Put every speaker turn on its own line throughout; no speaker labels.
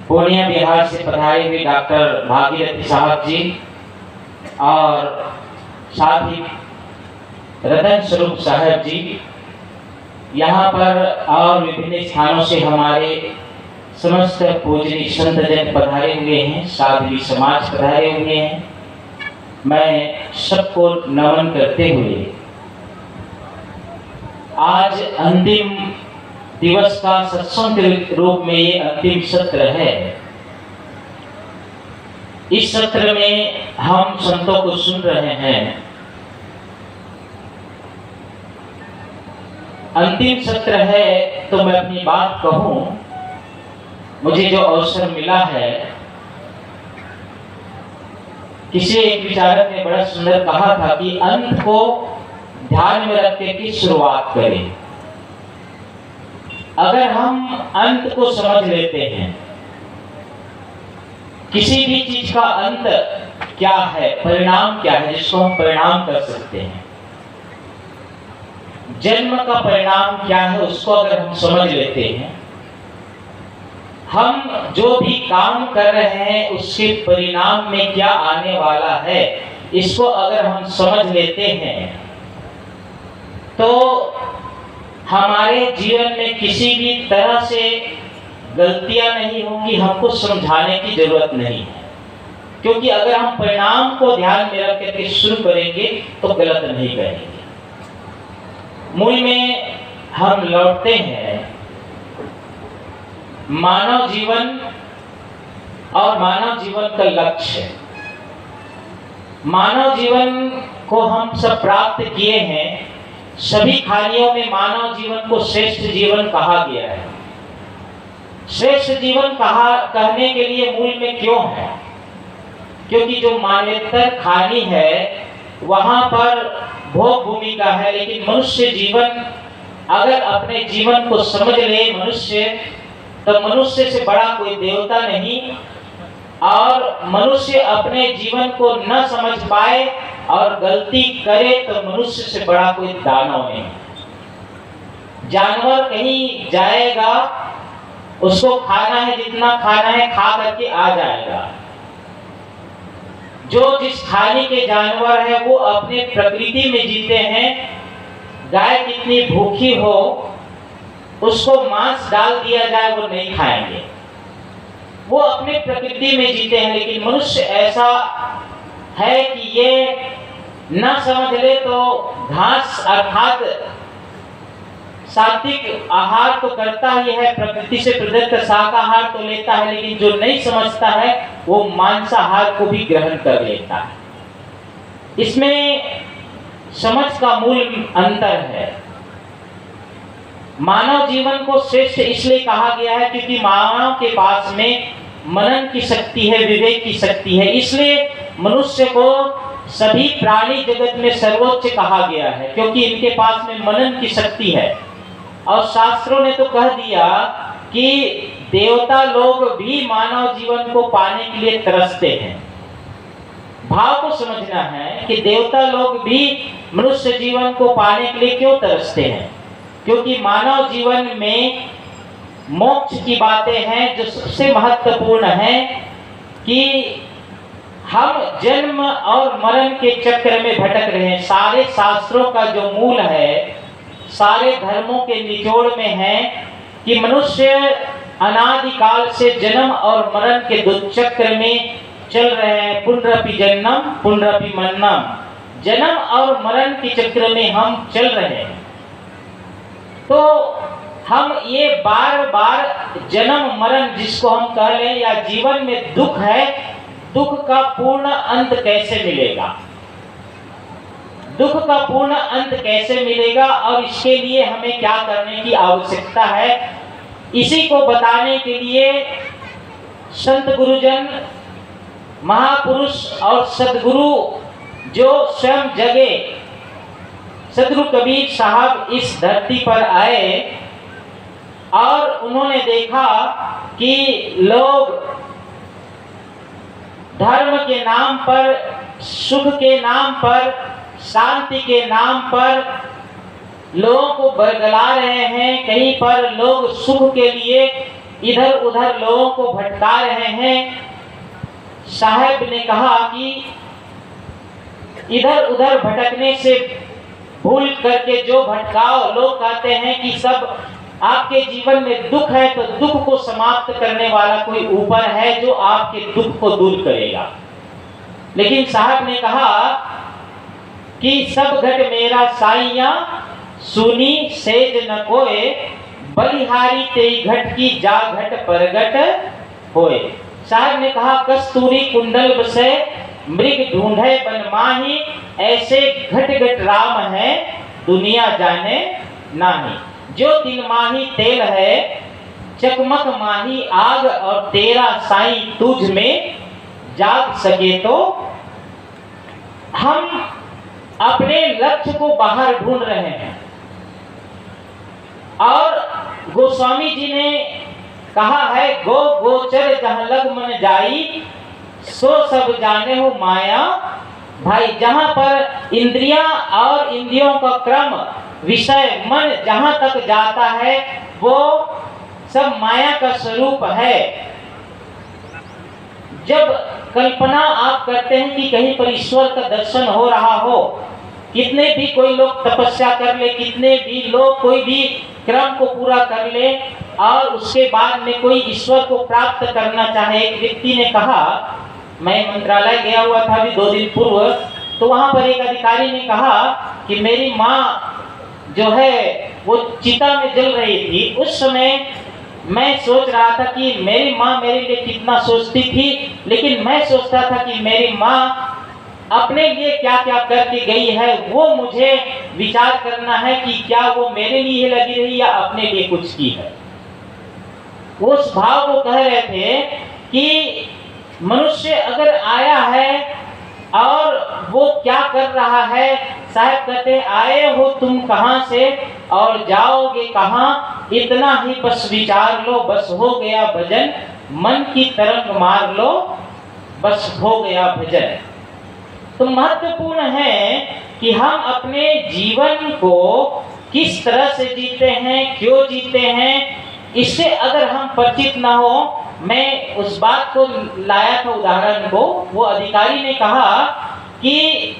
पूर्णिया बिहार से पधारे हुए डॉक्टर भागीरथी साहब जी और साथ ही रतन स्वरूप साहब जी यहाँ पर और विभिन्न स्थानों से हमारे समस्त पूजनीय संत जन पधारे हुए हैं, साध्वी समाज पधारे हुए हैं। मैं सबको नमन करते हुए आज अंतिम दिवस का सत्संग के रूप में ये अंतिम सत्र है। इस सत्र में हम संतों को सुन रहे हैं। अंतिम सत्र है तो मैं अपनी बात कहूं, मुझे जो अवसर मिला है, किसी एक विचारक ने बड़ा सुंदर कहा था कि अंत को ध्यान में रख के शुरुआत करें। अगर हम अंत को समझ लेते हैं, किसी भी चीज का अंत क्या है, परिणाम क्या है, जिसको हम परिणाम कर सकते हैं, जन्म का परिणाम क्या है, उसको अगर हम समझ लेते हैं, हम जो भी काम कर रहे हैं उसके परिणाम में क्या आने वाला है, इसको अगर हम समझ लेते हैं तो हमारे जीवन में किसी भी तरह से गलतियां नहीं होंगी, हमको समझाने की जरूरत नहीं है। क्योंकि अगर हम परिणाम को ध्यान में रख करके शुरू करेंगे तो गलत नहीं करेंगे। मूल में हम लौटते हैं मानव जीवन और मानव जीवन का लक्ष्य। मानव जीवन को हम सब प्राप्त किए हैं। सभी खानियों में मानव जीवन को श्रेष्ठ जीवन कहा गया है। श्रेष्ठ जीवन कहने के लिए मूल में क्यों है? क्योंकि जो मानवेतर खानी है वहां पर भोग भूमिका है, लेकिन मनुष्य जीवन अगर अपने जीवन को समझ ले मनुष्य, तो मनुष्य से बड़ा कोई देवता नहीं। और मनुष्य अपने जीवन को न समझ पाए और गलती करे तो मनुष्य से बड़ा कोई दानव नहीं। जानवर कहीं जाएगा, उसको खाना है, जितना खाना है खा करके आ जाएगा। जो जिस खाने के जानवर है वो अपने प्रकृति में जीते हैं। गाय कितनी भूखी हो, उसको मांस डाल दिया जाए वो नहीं खाएंगे, वो अपने प्रकृति में जीते हैं। लेकिन मनुष्य ऐसा है कि ये न समझ ले तो घास अर्थात सात्विक आहार तो करता ही है, प्रकृति से प्रदत्त शाकाहार तो लेता है, लेकिन जो नहीं समझता है वो मांसाहार को भी ग्रहण कर लेता है। इसमें समझ का मूल अंतर है। मानव जीवन को श्रेष्ठ इसलिए कहा गया है क्योंकि मानव के पास में मनन की शक्ति है, विवेक की शक्ति है। इसलिए मनुष्य को सभी प्राणी जगत में सर्वोच्च कहा गया है, क्योंकि इनके पास में मनन की शक्ति है। और शास्त्रों ने तो कह दिया कि देवता लोग भी मानव जीवन को पाने के लिए तरसते हैं। भाव को समझना है कि देवता लोग भी मनुष्य जीवन को पाने के लिए क्यों तरसते हैं, क्योंकि मानव जीवन में मोक्ष की बातें हैं जो सबसे महत्वपूर्ण है। कि हम जन्म और मरण के चक्र में भटक रहे हैं। सारे शास्त्रों का जो मूल है, सारे धर्मों के निचोड़ में है कि मनुष्य अनादिकाल से जन्म और मरण के दुष्चक्र में चल रहे हैं। पुनरपि जन्म पुनरपि मरणम, जन्म और मरण के चक्र में हम चल रहे हैं। तो हम ये बार बार जन्म मरण जिसको हम कह लें, या जीवन में दुख है, दुख का पूर्ण अंत कैसे मिलेगा, दुख का पूर्ण अंत कैसे मिलेगा और इसके लिए हमें क्या करने की आवश्यकता है, इसी को बताने के लिए संत गुरुजन, महापुरुष और सदगुरु जो स्वयं जगे, सदगुरु कबीर साहब इस धरती पर आए और उन्होंने देखा कि लोग धर्म के नाम पर, सुख के नाम पर, शांति के नाम पर लोगों को बरगला रहे हैं। कहीं पर लोग सुख के लिए इधर उधर लोगों को भटका रहे हैं। साहब ने कहा कि इधर उधर भटकने से भूल करके जो भटकाओ, लोग कहते हैं कि सब आपके जीवन में दुख है तो दुख को समाप्त करने वाला कोई ऊपर है जो आपके दुख को दूर करेगा। लेकिन साहब ने कहा कि सब घट मेरा साइया सुनी सेज न कोय, बलिहारी तेई घट की जा घट परगट होए। साहब ने कहा कस्तूरी कुंडल बसे मृग ढूंढे बन माही, ऐसे घट घट राम है दुनिया जाने नाही। जो 3 माही तेल है चकमक माही आग, और तेरा साई तुझ में जाग सके तो। हम अपने लक्ष्य को बाहर ढूंढ रहे हैं और गोस्वामी जी ने कहा है गो गोचर जहां लग मन जाई, सो सब जाने हो माया भाई। जहां पर इंद्रियां और इंद्रियों का क्रम विषय मन जहां तक जाता है वो सब माया का स्वरूप है। जब कल्पना आप करते हैं कि कहीं पर ईश्वर का दर्शन हो रहा हो, कितने भी कोई लोग तपस्या कर ले, कितने भी लोग कोई भी क्रम को पूरा कर ले और उसके बाद में कोई ईश्वर को प्राप्त करना चाहे। एक व्यक्ति ने कहा, मैं मंत्रालय गया हुआ था अभी 2 दिन पूर्व, तो वहां पर एक अधिकारी ने कहा कि मेरी माँ जो है वो चिता में जल रही थी। उस समय मैं सोच रहा था कि मेरी माँ मेरे लिए कितना सोचती थी, लेकिन मैं सोचता था कि मेरी माँ अपने लिए क्या क्या करके गई है वो मुझे विचार करना है कि क्या वो मेरे लिए लगी रही या अपने लिए कुछ की है। वो उस भाव को कह रहे थे कि मनुष्य अगर आया है और वो क्या कर रहा है। साहब कहते आए हो तुम कहां से और जाओगे कहां, इतना ही बस विचार लो, बस हो गया भजन। मन की तरंग मार लो, बस हो गया भजन। तो महत्वपूर्ण है कि हम अपने जीवन को किस तरह से जीते हैं, क्यों जीते हैं, इससे अगर हम परिचित ना हो। मैं उस बात को लाया था उदाहरण को। वो अधिकारी ने कहा कि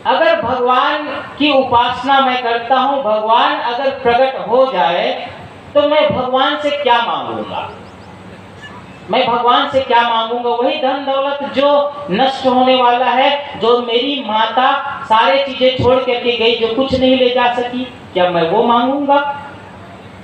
अगर भगवान की उपासना मैं करता हूँ, भगवान अगर प्रकट हो जाए तो मैं भगवान से क्या मांगूंगा, मैं भगवान से क्या मांगूंगा? वही धन दौलत जो नष्ट होने वाला है, जो मेरी माता सारे चीजें छोड़ करके गई, जो कुछ नहीं ले जा सकी, क्या मैं वो मांगूंगा?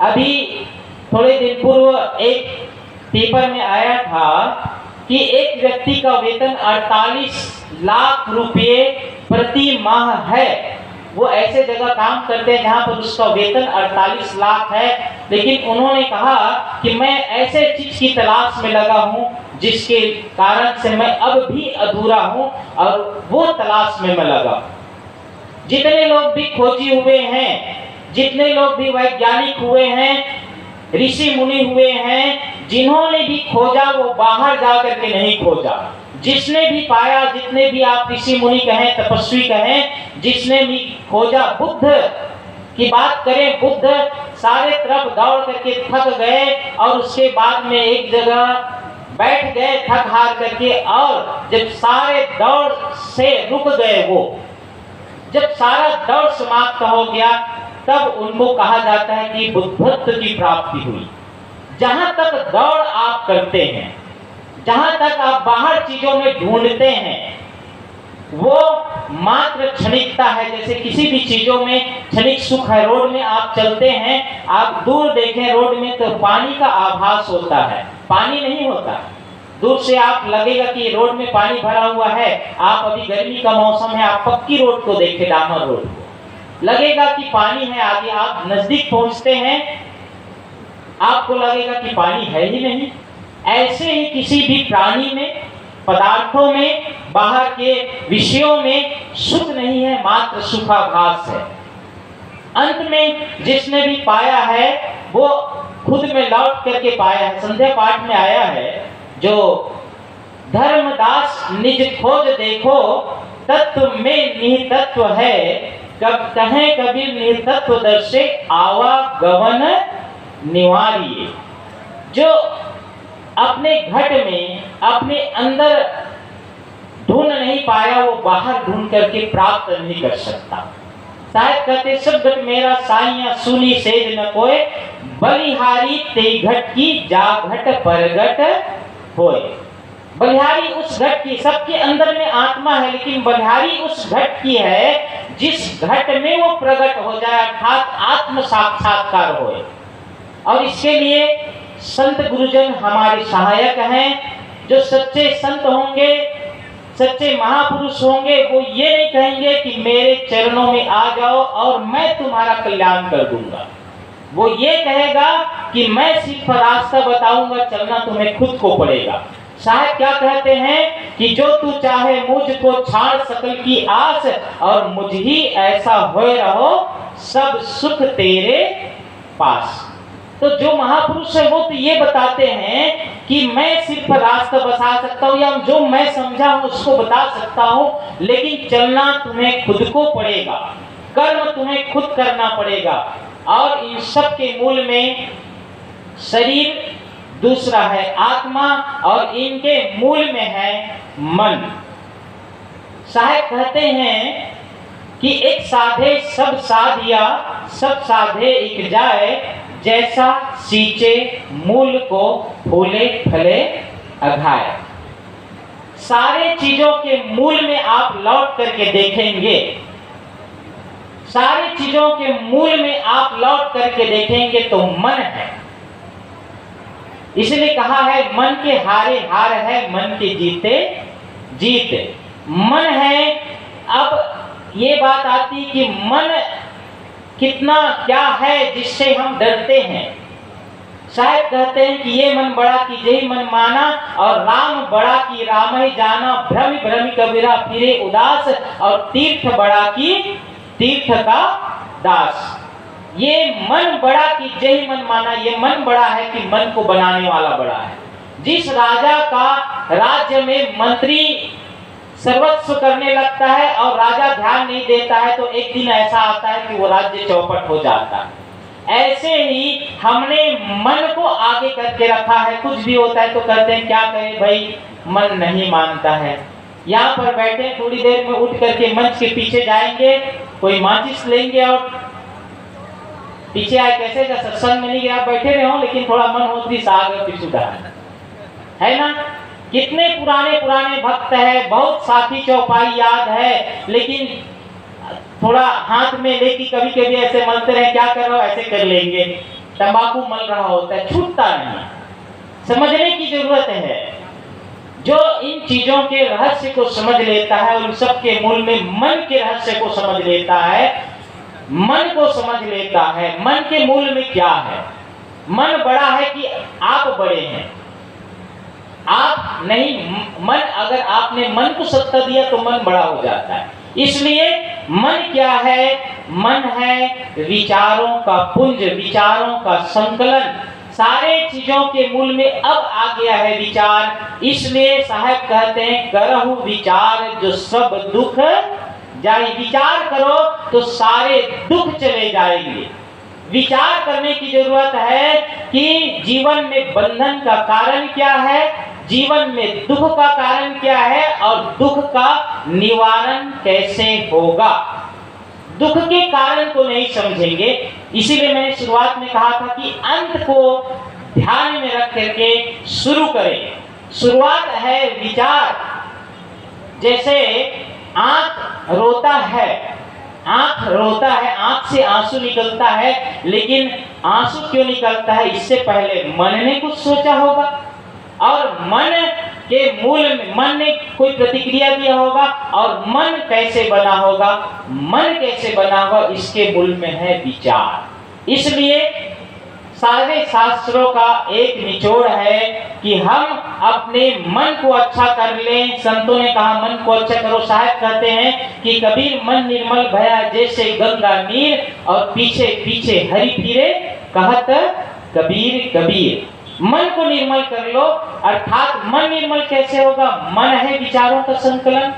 अभी थोड़े दिन पूर्व एक पेपर में आया था कि एक व्यक्ति का वेतन 48 लाख रुपए प्रति माह है। वो ऐसे जगह काम करते हैं जहां पर उसका वेतन 48 लाख है, लेकिन उन्होंने कहा कि मैं ऐसे चीज की तलाश में लगा हूं जिसके कारण से मैं अब भी अधूरा हूं और वो तलाश में मैं लगा। जितने लोग भी खोजी हुए हैं, जितने लोग भी वैज्ञानिक हुए हैं, ऋषि मुनि हुए हैं, जिन्होंने भी खोजा वो बाहर जा करके नहीं खोजा। जिसने भी पाया, जितने भी आप ऋषि मुनि कहें, तपस्वी कहें, जिसने भी खोजा, बुद्ध की बात करें, बुद्ध सारे तरफ दौड़ करके थक गए और उसके बाद में एक जगह बैठ गए थक हार करके, और जब सारे दौड़ से रुक गए, वो जब सारा दौड़ समाप्त हो गया, तब उनको कहा जाता है कि बुद्धत्व की प्राप्ति हुई। जहां तक दौड़ आप करते हैं, जहां तक आप बाहर चीजों में ढूंढते हैं, वो मात्र क्षणिकता है। जैसे किसी भी चीजों में क्षणिक सुख है। रोड में आप चलते हैं, आप दूर देखें रोड में तो पानी का आभास होता है, पानी नहीं होता। दूर से आप लगेगा कि रोड में पानी भरा हुआ है। आप अभी गर्मी का मौसम है, आप पक्की रोड को देखें, डामर रोड को, लगेगा कि पानी है आगे। आप नजदीक पहुंचते हैं, आपको लगेगा कि पानी है ही नहीं। ऐसे ही किसी भी प्राणी में, पदार्थों में, बाहर के विषयों में सुख नहीं है, मात्र सुखाभास है। अंत में जिसने भी पाया है वो खुद में लौट करके पाया है। संध्या पाठ में आया है, जो धर्मदास निज खोज देखो, तत्व में निहितत्व है, कब कहें कबीर निहितत्व दर्शे, आवागमन निवारिये। जो अपने घट में अपने अंदर ढूंढ नहीं पाया वो बाहर ढूंढ करके प्राप्त नहीं कर सकता। शायद कहते सब घट मेरा साइया सुनी सेज न कोय, बलिहारी ते घट की जा घट परगट होय। बलिहारी उस घट की, सबके अंदर में आत्मा है लेकिन बलिहारी उस घट की है जिस घट में वो प्रकट हो जाए, अर्थात आत्म साक्षात्कार होए। और इसके लिए संत गुरुजन हमारे सहायक हैं। जो सच्चे संत होंगे, सच्चे महापुरुष होंगे, वो ये नहीं कहेंगे कि मेरे चरणों में आ जाओ और मैं तुम्हारा कल्याण कर दूंगा। वो ये कहेगा कि मैं सिर्फ रास्ता बताऊंगा, चलना तुम्हें खुद को पड़ेगा। शायद क्या कहते हैं कि जो तू चाहे मुझको छाड़ सकल की आस, और मुझ ही ऐसा होए रहो सब सुख तेरे पास। तो जो महापुरुष है वो तो ये बताते हैं कि मैं सिर्फ रास्ता बता सकता हूँ या जो मैं समझा हूँ उसको बता सकता हूँ, लेकिन चलना तुम्हें खुद को पड़ेगा, कर्म तुम्हें खुद करना पड़ेगा। और इन सब के मूल में शरीर, दूसरा है आत्मा, और इनके मूल में है मन। साहब कहते हैं कि एक साधे सब साधिया, सब साधे एक जाए, जैसा सींचे मूल को फूले फले अघाए। सारे चीजों के मूल में आप लौट करके देखेंगे, सारी चीजों के मूल में आप लौट करके देखेंगे तो मन है। इसलिए कहा है मन के हारे हार है, मन के जीते जीत। मन है। अब ये बात आती कि मन कितना क्या है जिससे हम डरते हैं। शायद कहते हैं कि ये मन बड़ा की जय मन माना, और राम बड़ा की राम ही जाना, भ्रम भ्रम कबीरा फिरे उदास, और तीर्थ बड़ा की तीर्थ का दास। ये मन बड़ा की जय मन माना, ये मन बड़ा है कि मन को बनाने वाला बड़ा है। जिस राजा का राज्य में मंत्री सर्वस्व करने लगता है और राजा ध्यान नहीं देता है, तो एक दिन ऐसा आता है कि वो राज्य चौपट हो जाता है। ऐसे ही हमने मन को आगे करके रखा है। कुछ भी होता है तो कहते हैं क्या करें भाई, मन नहीं मानता है। यहाँ पर बैठे थोड़ी देर में उठ करके मंच के पीछे जाएंगे, कोई माचिस लेंगे और पीछे आए, कैसे का सत्संग में नहीं गया, बैठे रहे हो लेकिन थोड़ा मन होती सागर पिछुड़ा है ना। कितने पुराने पुराने भक्त है, बहुत साथी चौपाई याद है, लेकिन थोड़ा हाथ में लेके कभी कभी ऐसे मलते रहे, क्या कर रहा हो, ऐसे कर लेंगे, तंबाकू मल रहा होता है, छूटता नहीं। समझने की जरूरत है। जो इन चीजों के रहस्य को समझ लेता है, उन सब के मूल में मन के रहस्य को समझ लेता है, मन को समझ लेता है। मन के मूल में क्या है? मन बड़ा है कि आप बड़े हैं, आप नहीं। मन, अगर आपने मन को सत्ता दिया तो मन बड़ा हो जाता है। इसलिए मन क्या है? मन है विचारों का पुंज, विचारों का संकलन। सारे चीजों के मूल में अब आ गया है विचार। इसलिए साहब कहते हैं करहु विचार जो सब दुख जाए। विचार करो तो सारे दुख चले जाएंगे। विचार करने की जरूरत है कि जीवन में बंधन का कारण क्या है, जीवन में दुख का कारण क्या है, और दुख का निवारण कैसे होगा। दुख के कारण को नहीं समझेंगे। इसीलिए मैंने शुरुआत में कहा था कि अंत को ध्यान में रख करके शुरू करें। शुरुआत है विचार। जैसे आंख रोता है, आंख रोता है, आंख से आंसू निकलता है, लेकिन आंसू क्यों निकलता है? इससे पहले मन ने कुछ सोचा होगा, और मन के मूल में मन ने कोई प्रतिक्रिया दिया होगा। और मन कैसे बना होगा? मन कैसे बना होगा? इसके मूल में है विचार। इसलिए सारे शास्त्रों का एक निचोड़ है कि हम अपने मन को अच्छा कर लें। संतों ने कहा मन को अच्छा करो। साहब कहते हैं कि कबीर मन निर्मल भया जैसे गंगा नीर, और पीछे पीछे हरि फिरे कहत कबीर कबीर। मन को निर्मल कर लो। अर्थात मन निर्मल कैसे होगा? मन है विचारों का संकलन।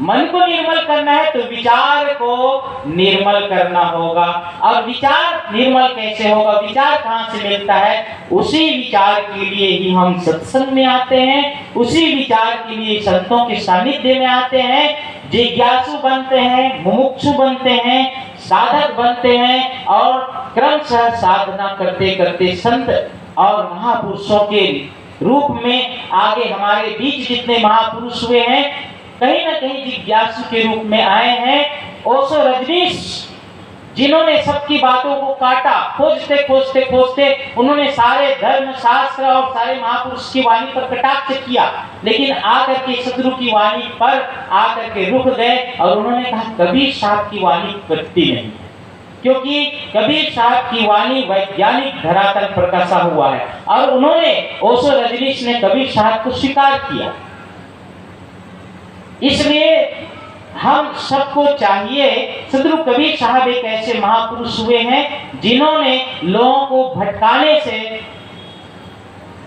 मन को निर्मल करना है तो विचार को निर्मल करना होगा। और विचार निर्मल कैसे होगा, विचार कहाँ से मिलता है? उसी विचार के लिए ही हम सत्संग में आते हैं, उसी विचार के लिए संतों के सानिध्य में आते हैं, जिज्ञासु बनते हैं, मुमुक्षु बनते हैं, साधक बनते हैं और क्रमशः साधना करते करते संत और महापुरुषों के रूप में आगे हमारे बीच जितने महापुरुष हुए हैं कहीं ना कहीं जिज्ञासु के रूप में आए हैं। ओशो रजनीश जिन्होंने सबकी बातों को काटा, खोजते खोजते खोजते उन्होंने सारे धर्म शास्त्र और सारे महापुरुष की वाणी पर कटाक्ष किया, लेकिन आकर के सदगुरु की वाणी पर आकर के रुक गए और उन्होंने कहा कबीर साहब की वाणी कटती नहीं, क्योंकि कबीर साहब की वाणी वैज्ञानिक धरातल पर कसा हुआ है। और उन्होंने ओशो रजनीश ने कबीर साहब को स्वीकार किया। इसलिए हम सबको चाहिए, सदगुरु कबीर साहब एक ऐसे महापुरुष हुए हैं जिन्होंने लोगों को भटकाने से,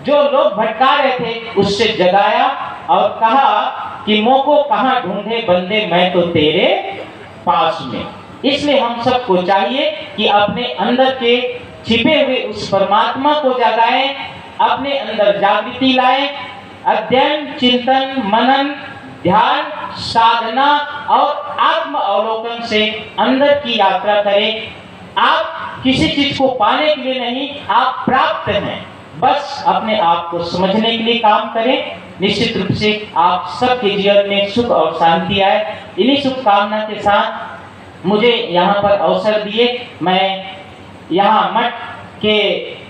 जो लोग भटका रहे थे उससे जगाया और कहा कि मोको कहाँ ढूंढे बंदे, मैं तो तेरे पास में। इसलिए हम सबको चाहिए कि अपने अंदर के छिपे हुए उस परमात्मा को जगाएं, अपने अंदर जागृति लाएं, अध्ययन, चिंतन, मनन, ध्यान, साधना और आत्म अवलोकन से अंदर की यात्रा करें। आप किसी चीज को पाने के लिए नहीं, आप प्राप्त हैं, बस अपने आप को समझने के लिए काम करें। निश्चित रूप से आप सबके जीवन में सुख और शांति आए। इन्हीं शुभकामना के साथ मुझे यहाँ पर अवसर दिए, मैं यहाँ मठ के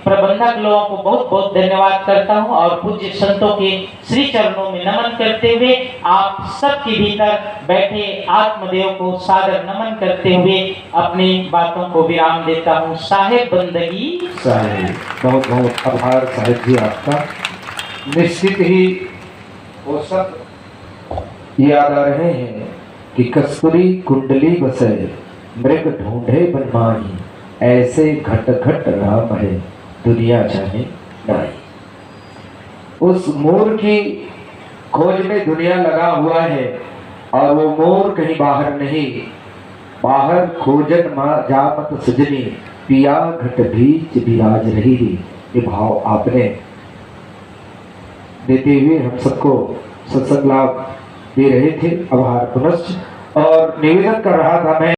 प्रबंधक लोगों को बहुत बहुत धन्यवाद करता हूँ और पूज्य संतों के श्री चरणों में नमन करते हुए आप सबके भीतर बैठे आत्मदेव को सादर नमन करते हुए अपनी बातों को विराम देता हूँ। साहेब बंदगी
साहेब, बहुत बहुत आभार साहेब जी आपका। निश्चित ही वो सब याद आ रहे हैं कि कस्तूरी कुंडली बसे मृग ढूंढे बनमाही, ऐसे घट घट राम है दुनिया जाने नहीं। उस मोर की खोज में दुनिया लगा हुआ है और वो मोर कहीं बाहर नहीं, बाहर खोजन माँ जामत सजनी, पिया घट बीच विराज रही। ये भाव आपने देते हुए हम सबको सत्संग लाभ दे रहे थे। आभार पुनश्च और निवेदन कर रहा था मैं